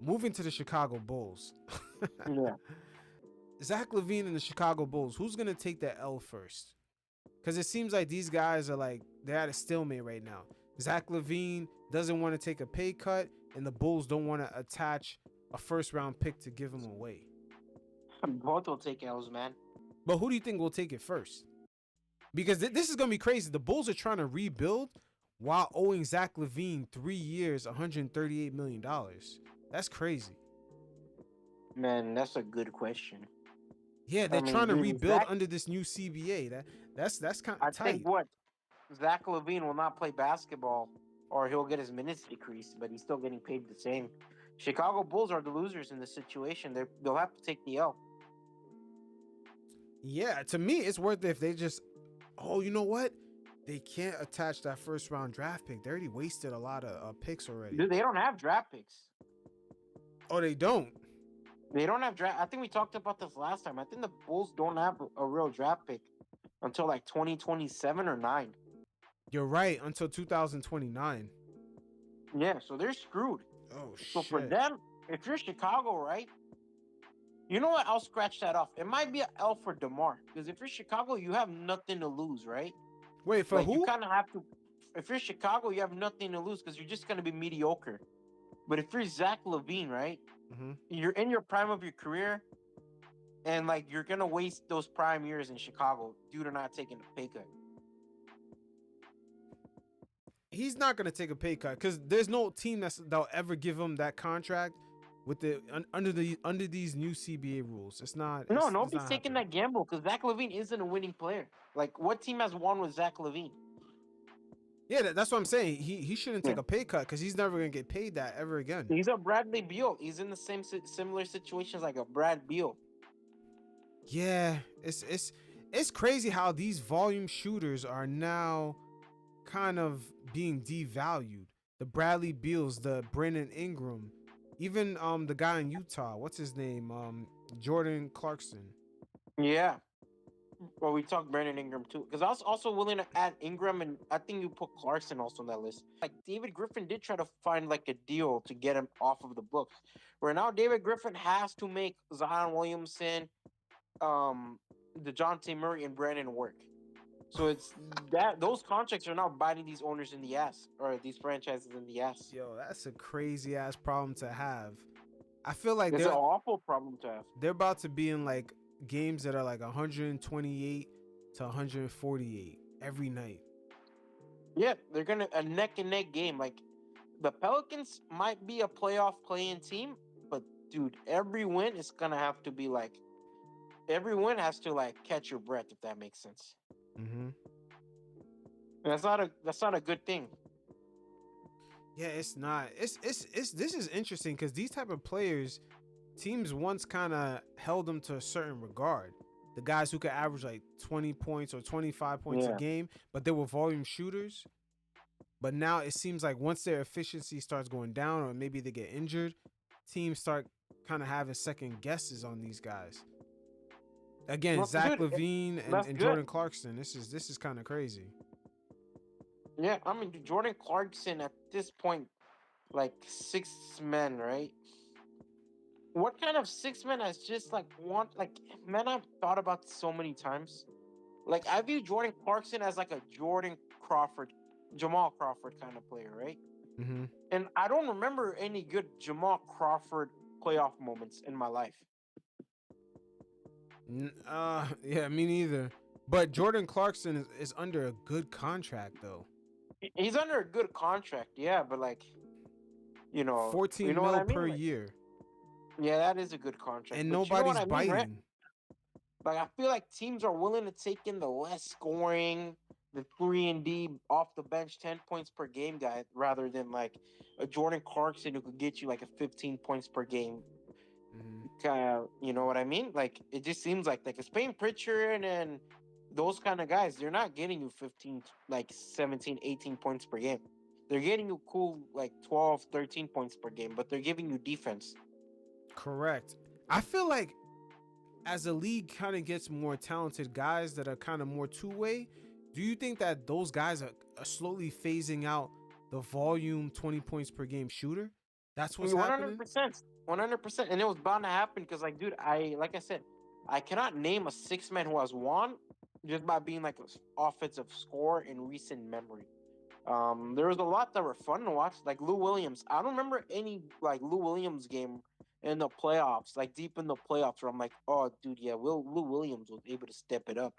moving to the Chicago Bulls. Yeah. Zach Lavine and the Chicago Bulls. Who's gonna take that L first? Because it seems like these guys are like they're at a stalemate right now. Zach Lavine doesn't want to take a pay cut, and the Bulls don't want to attach a first round pick to give him away. Both will take L's, man. But who do you think will take it first? Because this is gonna be crazy. The Bulls are trying to rebuild while owing Zach Lavine 3 years, $138 million. That's crazy. Man, that's a good question. Yeah, I they're mean, trying to dude, rebuild under this new CBA. That's kind I of think tight. what Zach Levine will not play basketball, or he'll get his minutes decreased, but he's still getting paid the same. Chicago Bulls are the losers in this situation. They'll have to take the L. Yeah, to me, it's worth it if they just. Oh, you know what? They can't attach that first round draft pick. They already wasted a lot of picks already. Dude, they don't have draft picks. Oh, they don't. They don't have draft. I think we talked about this last time. I think the Bulls don't have a real draft pick until like 2027 or 9. You're right. Until 2029. Yeah, so they're screwed. Oh So for shit. them, if you're Chicago, right? You know what? I'll scratch that off. It might be an L for DeMar because if you're Chicago, you have nothing to lose, right? Wait for Like you who? kind of have to. If you're Chicago, you have nothing to lose because you're just gonna be mediocre. But if you're Zach Levine, right? Mm-hmm. You're in your prime of your career, and like you're gonna waste those prime years in Chicago due to not taking a pay cut. He's not gonna take a pay cut because there's no team that'll ever give him that contract with under these new CBA rules. It's not. No, It's nobody's not taking happening. that gamble because Zach Levine isn't a winning player. Like, what team has won with Zach Levine? Yeah, that's what I'm saying. He shouldn't Yeah. take a pay cut because he's never gonna get paid that ever again. He's a Bradley Beal. He's in the same similar situations like a Brad Beal. Yeah, it's crazy how these volume shooters are now kind of being devalued. The Bradley Beals, the Brandon Ingram, even the guy in Utah. What's his name? Jordan Clarkson. Yeah. Well, we talked Brandon Ingram too, because I was also willing to add Ingram, and I think you put Clarkson also on that list. Like David Griffin did try to find like a deal to get him off of the books. Where now David Griffin has to make Zion Williamson, DeJounte Murray, and Brandon work. So it's that those contracts are now biting these owners in the ass, or these franchises in the ass. Yo, that's a crazy ass problem to have. I feel like It's an awful problem to have. they're about to be in like games that are like 128 to 148 every night. Yeah, they're gonna a neck and neck game. Like the Pelicans might be a playoff playing team, but dude, every win is gonna have to be like every win has to like catch your breath if that makes sense. Mm-hmm. And that's not a good thing. Yeah, it's not. It's this is interesting because these type of players, teams once kind of held them to a certain regard. The guys who could average like 20 points or 25 points a Yeah. game, but they were volume shooters. But now it seems like once their efficiency starts going down, or maybe they get injured, teams start kind of having second guesses on these guys. Again, Well, Zach dude, Levine that's and good. Jordan Clarkson. This is kind of crazy. Yeah, I mean Jordan Clarkson at this point, like six men, right? What kind of six men has just like want like man? I've thought about so many times. Like I view Jordan Clarkson as like a Jordan Crawford, Jamal Crawford kind of player, right? Mm-hmm. And I don't remember any good Jamal Crawford playoff moments in my life. Yeah, me neither. But Jordan Clarkson is under a good contract though. He's under a good contract, yeah, but like, you 14 know what mil I mean? per Like, year. yeah, that is a good contract, And but you know what nobody's I mean, right? biting. Like, I feel like teams are willing to take in the less scoring, the 3 and D off the bench, 10 points per game guy, rather than like a Jordan Clarkson who could get you like a 15 points per game. Mhm. Kind of, you know what I mean? Like, it just seems like a Spain Pritchard and those kind of guys, they're not getting you 15, like 17, 18 points per game. They're getting you cool like 12, 13 points per game, but they're giving you defense. Correct. I feel like as the league kind of gets more talented guys that are kind of more two-way, do you think that those guys are slowly phasing out the volume 20 points per game shooter? That's what's One hundred happening. percent, 100%, and it was bound to happen because, like, dude, like I said, I cannot name a six man who has won just by being like an offensive scorer in recent memory. There was a lot that were fun to watch, like Lou Williams. I don't remember any like Lou Williams game in the playoffs, like deep in the playoffs, where I'm like, oh, dude, yeah, Lou Williams was able to step it up.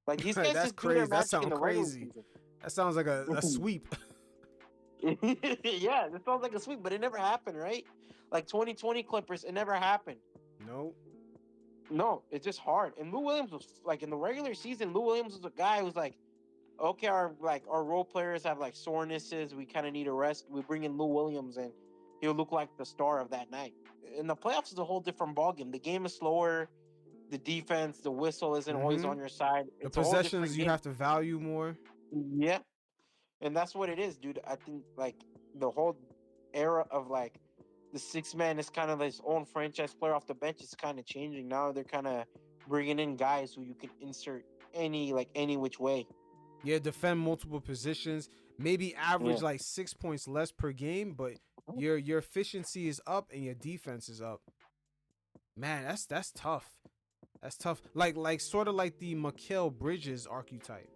Like these guys That's just do their crazy. That magic in sounds the regular crazy. season. That sounds like a sweep. Yeah, it sounds like a sweep, but it never happened, right? Like 2020 Clippers, it never happened. Nope. No, it's just hard. And Lou Williams was like in the regular season. Lou Williams was a guy who's like, okay, our role players have like sorenesses. We kind of need a rest. We bring in Lou Williams, and he'll look like the star of that night. In the playoffs, is a whole different ballgame. The game is slower. The defense, the whistle isn't always Mm-hmm. on your side. The It's a whole different possessions you game. have to value more. Yeah, and that's what it is, dude. I think like the whole era of like the six man is kind of his own franchise player off the bench is kind of changing now. They're kind of bringing in guys who you can insert any which way. Yeah, defend multiple positions. Maybe Yeah. average like 6 points less per game, but your efficiency is up and your defense is up. Man, that's tough. That's tough. Like sort of like the Mikal Bridges archetype.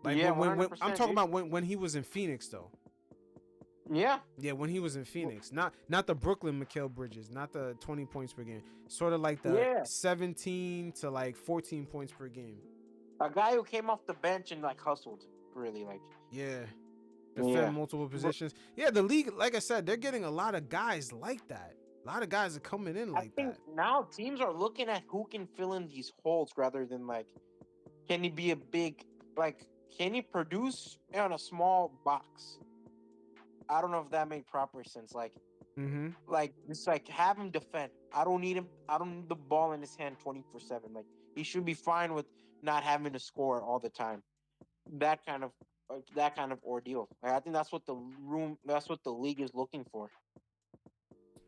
Like Yeah, one when hundred I'm percent, talking dude. about when he was in Phoenix though. Yeah, Yeah, when he was in Phoenix, not the Brooklyn Mikal Bridges, not the 20 points per game. Sort of like the yeah. 17 to like 14 points per game. A guy who came off the bench and like hustled, really like. Yeah, Yeah. defend multiple But positions. Yeah, the league, like I said, they're getting a lot of guys like that. A lot of guys are coming in I like think that. now teams are looking at who can fill in these holes rather than like, can he be a big like, can he produce on a small box? I don't know if that made proper sense. Mm-hmm. Like just like have him defend. I don't need him. I don't need the ball in his hand 24/7. Like he should be fine with not having to score all the time. That kind of that kind of ordeal. Like, I think that's what the room. That's what the league is looking for.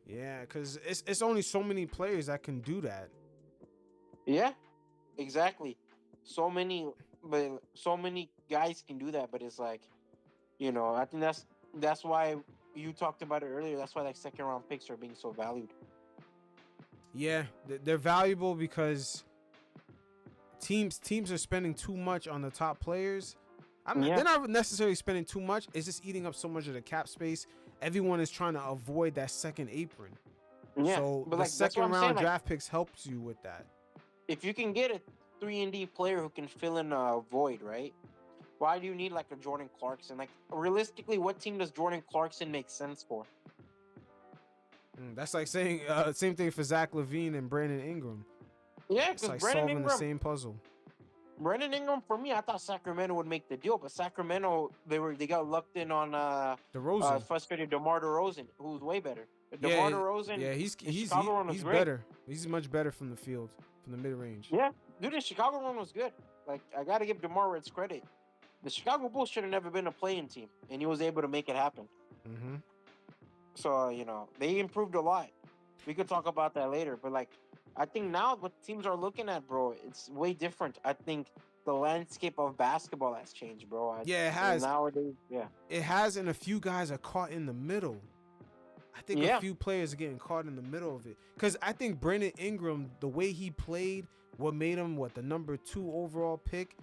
Yeah, because it's only so many players that can do that. Yeah, exactly. So many, but so many guys can do that. But it's like, I think that's why you talked about it earlier. That's why like second round picks are being so valued. Yeah, they're valuable because teams are spending too much on the top players. Yeah, They're not necessarily spending too much. It's just eating up so much of the cap space. Everyone is trying to avoid that second apron. yeah. So But the like that's what second I'm saying. round Like draft picks helps you with that. if you can get a 3-and-D player who can fill in a void, right? Why do you need like a Jordan Clarkson? Like realistically, what team does Jordan Clarkson make sense for? That's like saying same thing for Zach Lavine and Brandon Ingram. Yeah, It's because like solving the same puzzle. Brandon Ingram for me, I thought Sacramento would make the deal, but Sacramento they got lucked in on DeRozan. frustrated DeMar DeRozan, who's way better. DeMar Yeah, DeRozan, yeah, the Chicago one was he's great. better. He's much better from the field, from the mid range. Yeah, dude, the Chicago one was good. Like I got to give DeMar its credit. The Chicago Bulls should have never been a playing team, and he was able to make it happen. Mm-hmm. So they improved a lot. We could talk about that later, but like I think now what teams are looking at, bro, it's way different. I think the landscape of basketball has changed, bro. Yeah, it has. Nowadays. Yeah, It has, and a few guys are caught in the middle. I think a yeah, few players are getting caught in the middle of it. Because I think Brandon Ingram, the way he played, what made him the number 2 overall pick,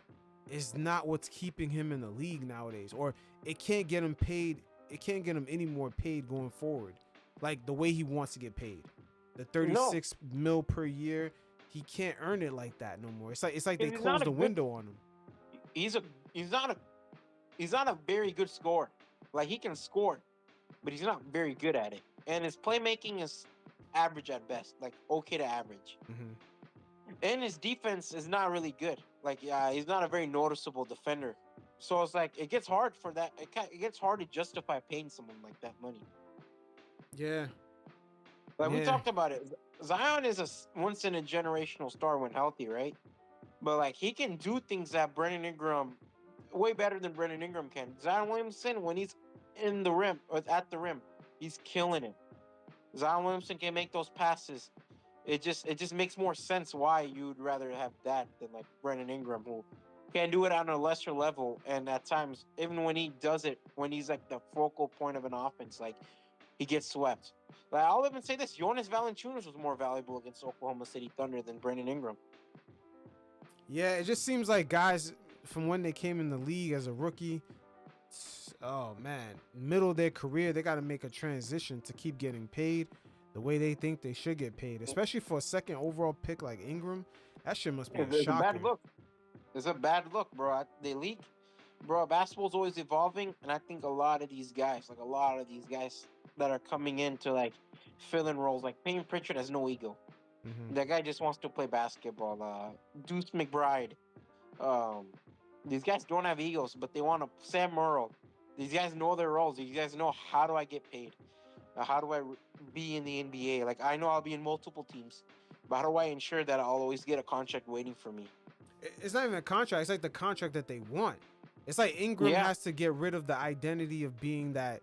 is not what's keeping him in the league nowadays. Or it can't get him paid. It can't get him any more paid going forward. Like the way he wants to get paid. The no, 36 mil per year, he can't earn it like that no more. It's like they 'cause he's not closed a the good. window on him. He's a he's not a very good scorer. Like he can score, but he's not very good at it. And his playmaking is average at best, like okay to average. Mm-hmm. And his defense is not really good. Like yeah, he's not a very noticeable defender. So it's like it gets hard for that. It gets hard to justify paying someone like that money. Yeah. Like we Yeah. talked about it, Zion is a once in a generational star when healthy, right? But like he can do things that Brandon Ingram way better than Brandon Ingram can. Zion Williamson when he's in the rim or at the rim, he's killing it. Zion Williamson can make those passes. It just makes more sense why you'd rather have that than like Brandon Ingram who can do it on a lesser level and at times even when he does it when he's like the focal point of an offense like he gets swept. Like, I'll even say this: Jonas Valanciunas was more valuable against Oklahoma City Thunder than Brandon Ingram. Yeah, it just seems like guys from when they came in the league as a rookie, oh man, middle of their career, they got to make a transition to keep getting paid the way they think they should get paid, especially for a second overall pick like Ingram. That shit must be a It's a shocker. bad look. It's a bad look, bro. The league, bro. Basketball's always evolving, and I think a lot of these guys, that are coming in to like fill in roles, like Payne Pritchard has no ego. Mm-hmm. That guy just wants to play basketball. Deuce McBride. Um, these guys don't have egos, but they want to. Sam Merle. These guys know their roles. These guys know, how do I get paid? How do I be in the NBA? Like, I know I'll be in multiple teams, but how do I ensure that I'll always get a contract waiting for me? It's not even a contract. It's like the contract that they want. It's like Ingram Yeah. has to get rid of the identity of being that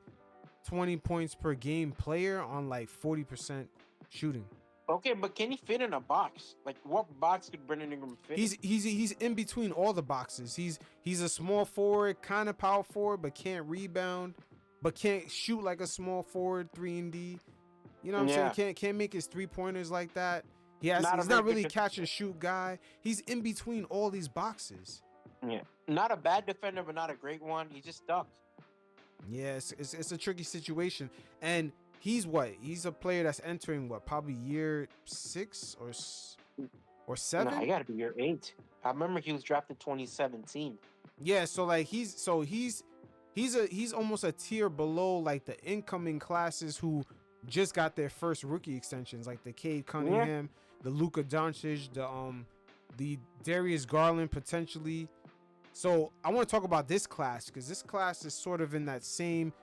20 points per game player on like 40% shooting. Okay, but can he fit in a box? Like, what box could Brandon Ingram fit? He's in between all the boxes. He's a small forward, kind of power forward, but can't rebound, but can't shoot like a small forward 3-and-D. You know what I'm saying? Can't make his 3-pointers like that. He's not really catch and shoot guy. He's in between all these boxes. Yeah, not a bad defender, but not a great one. He's just stuck. Yeah, it's a tricky situation. And he's a player that's entering probably year 6 or 7. Nah, I gotta be year 8. I remember he was drafted 2017. Yeah, so like he's almost a tier below like the incoming classes who just got their first rookie extensions, like the Cade Cunningham, the Luka Doncic, the Darius Garland potentially. So I want to talk about this class because this class is sort of in that same,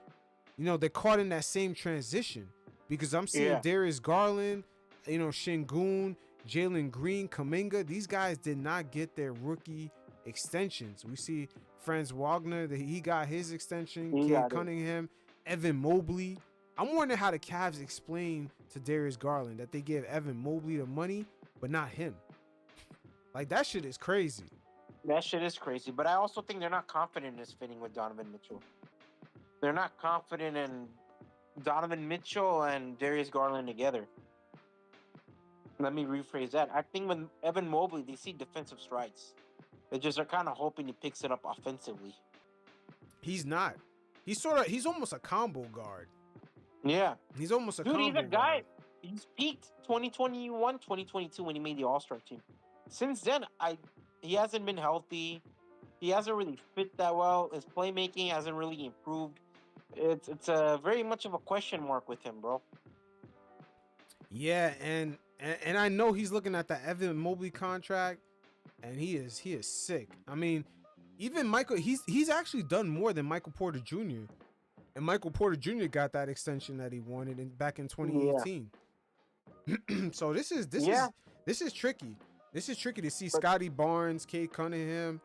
they're caught in that same transition because I'm seeing Darius Garland, Şengün, Jalen Green, Kuminga. These guys did not get their rookie extensions. We see Franz Wagner, that he got his extension, Cade Cunningham, Evan Mobley. I'm wondering how the Cavs explain to Darius Garland that they give Evan Mobley the money, but not him. Like, that shit is crazy. That shit is crazy, but I also think they're not confident in his fitting with Donovan Mitchell. They're not confident in Donovan Mitchell and Darius Garland together. Let me rephrase that. I think when Evan Mobley, they see defensive strides. They just are kind of hoping he picks it up offensively. He's not. He's almost a combo guard. Yeah. He's almost a combo guard. Dude, he's a guy. He's peaked 2021, 2022 when he made the All-Star team. Since then, he hasn't been healthy. He hasn't really fit that well. His playmaking hasn't really improved. It's a very much of a question mark with him, bro. Yeah, and I know he's looking at the Evan Mobley contract, and he is sick. I mean, even Michael, he's actually done more than Michael Porter Jr. And Michael Porter Jr. got that extension that he wanted back in 2018. Yeah. So this is tricky. This is tricky to see Scotty Barnes, Cade Cunningham,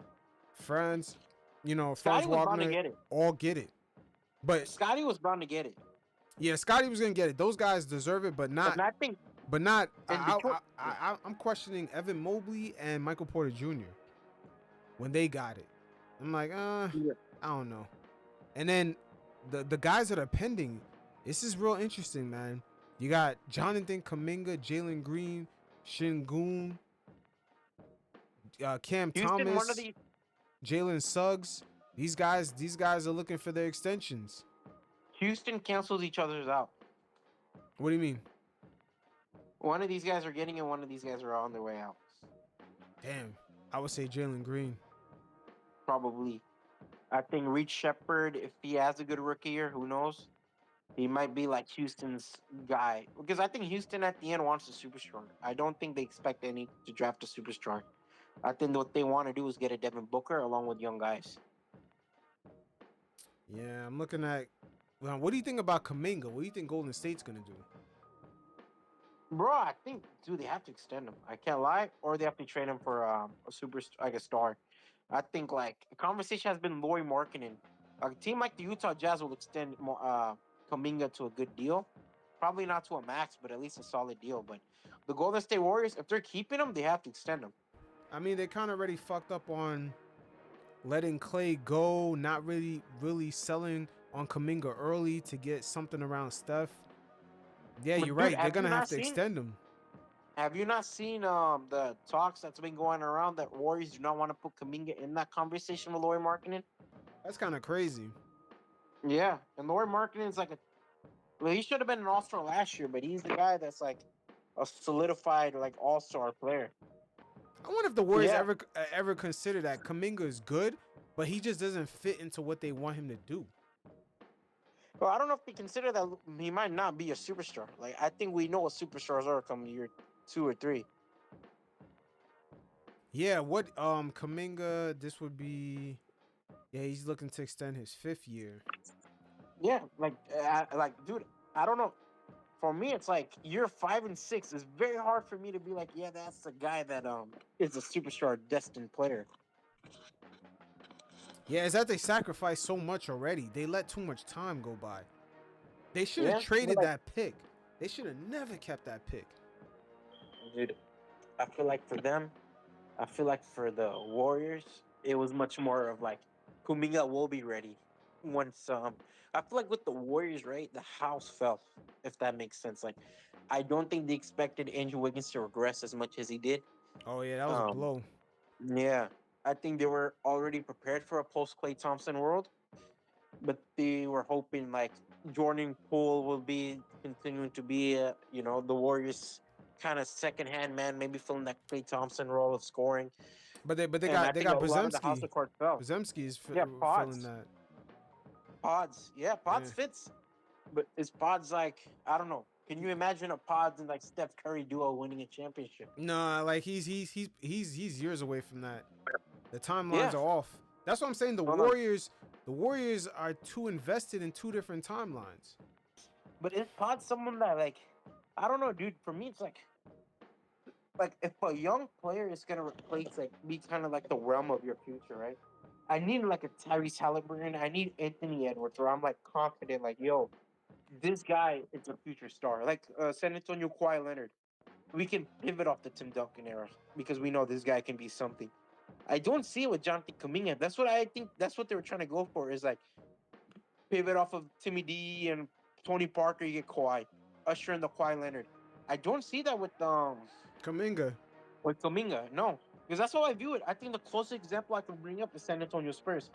Franz Wagner all get it. But Scotty was bound to get it. Yeah, Scotty was gonna get it. Those guys deserve it, but not. I'm questioning Evan Mobley and Michael Porter Jr. when they got it. I'm like, I don't know. And then the guys that are pending, this is real interesting, man. You got Jonathan Kuminga, Jalen Green, Şengün, Cam Thomas, Jalen Suggs. These guys are looking for their extensions. Houston cancels each other's out. What do you mean? One of these guys are getting it, one of these guys are on their way out. Damn. I would say Jalen Green. Probably. I think Reed Shepherd, if he has a good rookie year, who knows? He might be like Houston's guy. Because I think Houston at the end wants a superstar. I don't think they expect any to draft a superstar. I think what they want to do is get a Devin Booker along with young guys. Yeah, I'm looking at... What do you think about Kuminga? What do you think Golden State's going to do? Bro, I think, they have to extend him. I can't lie. Or they have to trade him for a star. I think, a conversation has been Lauri Markkanen. A team like the Utah Jazz will extend Kuminga to a good deal. Probably not to a max, but at least a solid deal. But the Golden State Warriors, if they're keeping him, they have to extend him. I mean, they kind of already fucked up on letting Clay go, not really selling on Kaminga early to get something around Steph. Yeah, you're But dude, right. They're gonna have to extend him. have you not seen the talks that's been going around that Warriors do not want to put Kaminga in that conversation with Laurie Markkinen? That's kind of crazy. Yeah, and Laurie Markkinen is like a well, he should have been an All Star last year, but he's the guy that's like a solidified like All Star player. I wonder if the Warriors Yeah, ever consider that Kaminga is good, but he just doesn't fit into what they want him to do. well, I don't know if they consider that he might not be a superstar. Like I think we know what superstars are come year 2 or 3. Yeah, what Kaminga, this would be, yeah, he's looking to extend his 5th year. Yeah, like dude, I don't know. For me, it's like year 5 and 6 is very hard for me to be like, yeah, that's the guy that is a superstar destined player. Yeah, it's that they sacrificed so much already. They let too much time go by. They should have Yeah, but traded like, that pick. They should have never kept that pick. dude, I feel like for them, I feel like for the Warriors, it was much more of like Kuminga will be ready once. I feel like with the Warriors, right, the house fell. If that makes sense, like I don't think they expected Andrew Wiggins to regress as much as he did. Oh yeah, that was a Um, blow. yeah, I think they were already prepared for a post Clay Thompson world, but they were hoping like Jordan Poole will be continuing to be, the Warriors kind of second hand man, maybe filling that Clay Thompson role of scoring. But they And I got they think a got lot of the house Podzemski. of cards fell. Podzemski is Yeah, filling Pods, that. Pods, yeah, Pods Yeah. fits. But is Pods like I don't know? Can you imagine a Pods and like Steph Curry duo winning a championship? No, like he's years away from that. The Yeah, timelines are off. That's what I'm saying. no, no. The Warriors are too invested in 2 different timelines. But is Pods someone that like I don't know, dude? For me, it's like if a young player is gonna replace like be kind of like the realm of your future, right? I need like a Tyrese Halliburton. I need Anthony Edwards, where I'm like confident, like yo, this guy is a future star. Like San Antonio Kawhi Leonard. We can pivot off the Tim Duncan era because we know this guy can be something. I don't see it with Jonathan Kuminga. That's what I think. That's what they were trying to go for. Is like pivot off of Timmy D and Tony Parker. You get Kawhi, usher in the Kawhi Leonard. I don't see that Kaminga. with Kuminga. No, because that's how I view it. I think the closest example I can bring up is San Antonio Spurs.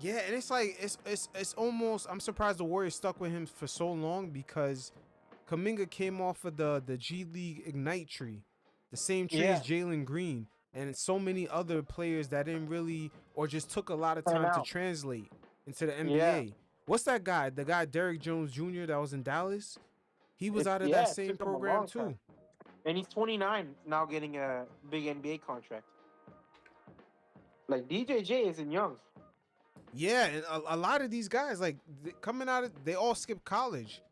Yeah, and it's like it's almost. I'm surprised the Warriors stuck with him for so long because Kaminga came off of the G League Ignite tree, the same tree as Yeah, Jalen Green, and so many other players that didn't really or just took a lot of turn time to out. translate into the Yeah, NBA. What's that guy? The guy Derrick Jones Jr. that was in Dallas. He was out of that it same took him a program long time, too. and he's 29 now, getting a big NBA contract. Like DJJ isn't young. Yeah, and a lot of these guys like coming out of they all skip college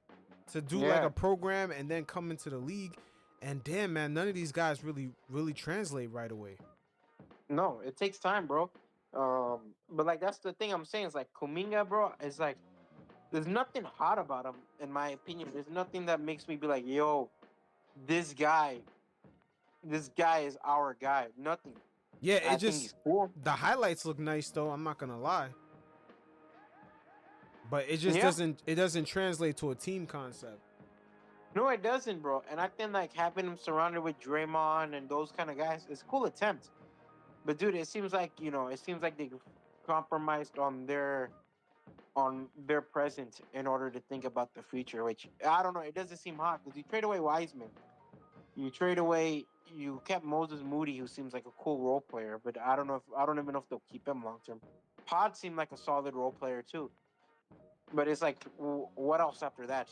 to do like Yeah, a program and then come into the league. And damn man, none of these guys really translate right away. no, it takes time, bro. But like that's the thing I'm saying is like Kuminga, bro, is like there's nothing hot about him in my opinion. There's nothing that makes me be like, yo, this guy, this guy is our guy. Nothing. Yeah, I it think just he's cool. the highlights look nice though. I'm not gonna lie, but it just Yeah, doesn't translate to a team concept. no, it doesn't, bro. And I think like having him surrounded with Draymond and those kind of guys is a cool attempt. But dude, it seems like it seems like they compromised on their present in order to think about the future. Which I don't know. It doesn't seem hot because you trade away Wiseman, you trade away, you kept Moses Moody, who seems like a cool role player. But I don't even know if they'll keep him long term. Pod seemed like a solid role player too. But it's like, what else after that?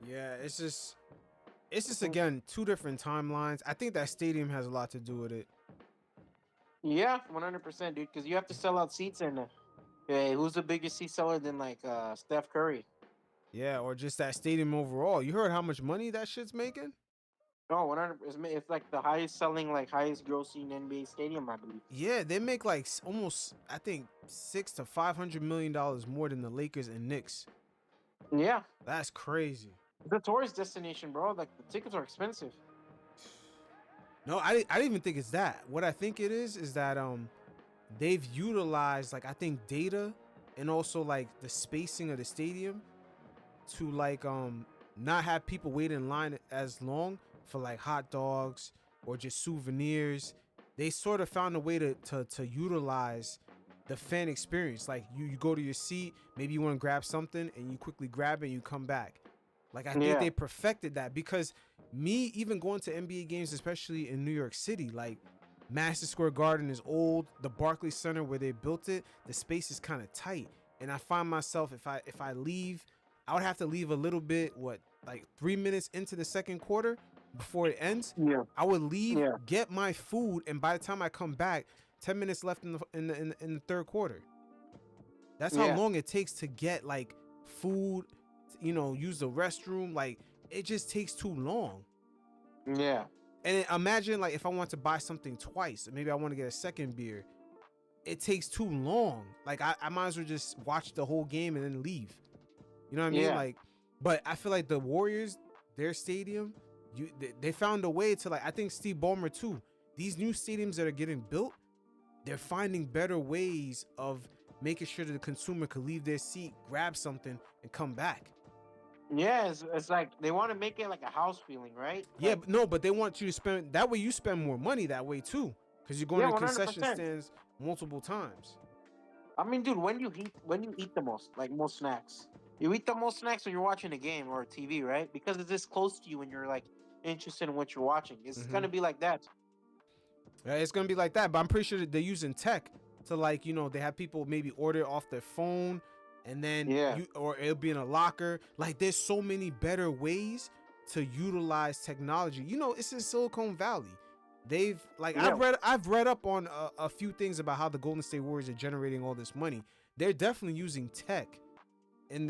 Yeah, it's just again 2 different timelines. I think that stadium has a lot to do with it. Yeah, 100%, dude. Because you have to sell out seats, and hey, who's the biggest seat seller than like Steph Curry? Yeah, or just that stadium overall. You heard how much money that shit's making? No, 100. It's like the highest selling, like highest grossing NBA stadium, I believe. Yeah, they make like almost I think $600 to $500 million more than the Lakers and Knicks. Yeah, That's crazy. it's a tourist destination, bro. Like the tickets are expensive. No, I didn't even think it's that. What I think it is that they've utilized like I think data and also like the spacing of the stadium to like not have people wait in line as long for like hot dogs or just souvenirs. They sort of found a way to utilize the fan experience. Like you go to your seat, maybe you want to grab something and you quickly grab it and you come back. Like I think Yeah, they perfected that because me even going to NBA games, especially in New York City, like Madison Square Garden is old. The Barclays Center where they built it, the space is kind of tight, and I find myself if I leave, I would have to leave a little bit, what, like 3 minutes into the second quarter before it ends. yeah, I would leave, yeah, get my food, and by the time I come back, 10 minutes left in the third quarter. That's how yeah, long it takes to get like food, use the restroom. Like it just takes too long. yeah, And imagine like if I want to buy something twice, maybe I want to get a second beer, it takes too long. Like I might as well just watch the whole game and then leave. You know what I mean? yeah, Like, but I feel like the Warriors, their stadium, they found a way to like. I think Steve Ballmer too. These new stadiums that are getting built, they're finding better ways of making sure that the consumer could leave their seat, grab something, and come back. yeah. It's like they want to make it like a house feeling, right? Yeah, Like, but no, but they want you to spend that way. You spend more money that way too, because you're going yeah, to the one hundred concession percent. stands multiple times. I mean, dude, when you eat the most, like most snacks, you eat the most snacks when you're watching a game or a TV, right? Because it's this close to you when you're like interested in what you're watching. It's Mm-hmm. gonna be like that. Yeah, it's gonna be like that, but I'm pretty sure that they're using tech to like they have people maybe order off their phone, and then Yeah, or it'll be in a locker. Like there's so many better ways to utilize technology. It's in Silicon Valley. They've like yeah, I've read up on a few things about how the Golden State Warriors are generating all this money. They're definitely using tech in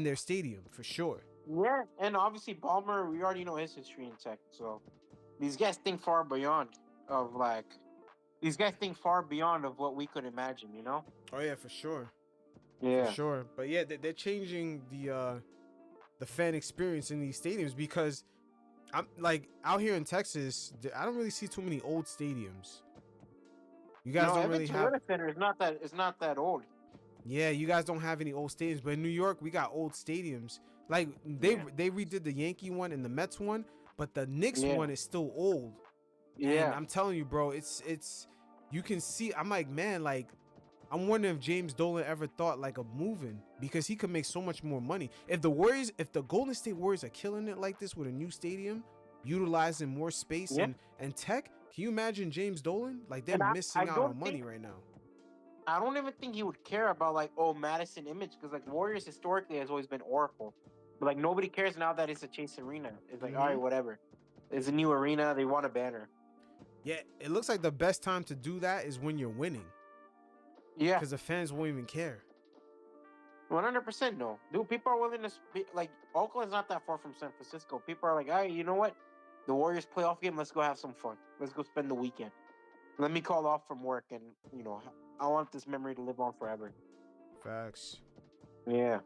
their stadium for sure. yeah. And obviously, Balmer, we already know his history in tech, so these guys think far beyond of like these guys think far beyond of what we could imagine. You know? Oh yeah, for sure. For Yeah, sure. But yeah, they're changing the fan experience in these stadiums because I'm like out here in Texas, I don't really see too many old stadiums. You guys no, don't Evan really have Toyota Center is not that old. Yeah, you guys don't have any old stadiums, but in New York we got old stadiums. Like they Yeah, they redid the Yankee one and the Mets one, but the Knicks yeah, one is still old. And yeah. I'm telling you, bro, it's you can see. I'm like, man, like I'm wondering if James Dolan ever thought like of moving because he could make so much more money. If the Golden State Warriors are killing it like this with a new stadium, utilizing more space Yeah. and tech, can you imagine James Dolan? Like they're And I missing out don't on think money right now. I don't even think he would care about like Madison image because like Warriors historically has always been Oracle, but like nobody cares now that it's a Chase Arena. It's like all Hmm. right, whatever. It's a new arena. They want a banner. Yeah, it looks like the best time to do that is when you're winning Yeah, because the fans won't even care. 100% no, dude. People are willing to like Oakland's not that far from San Francisco. People are like, all right, you know what? The Warriors playoff game. Let's go have some fun. Let's go spend the weekend. Let me call off from work and I want this memory to live on forever. Facts. Yeah.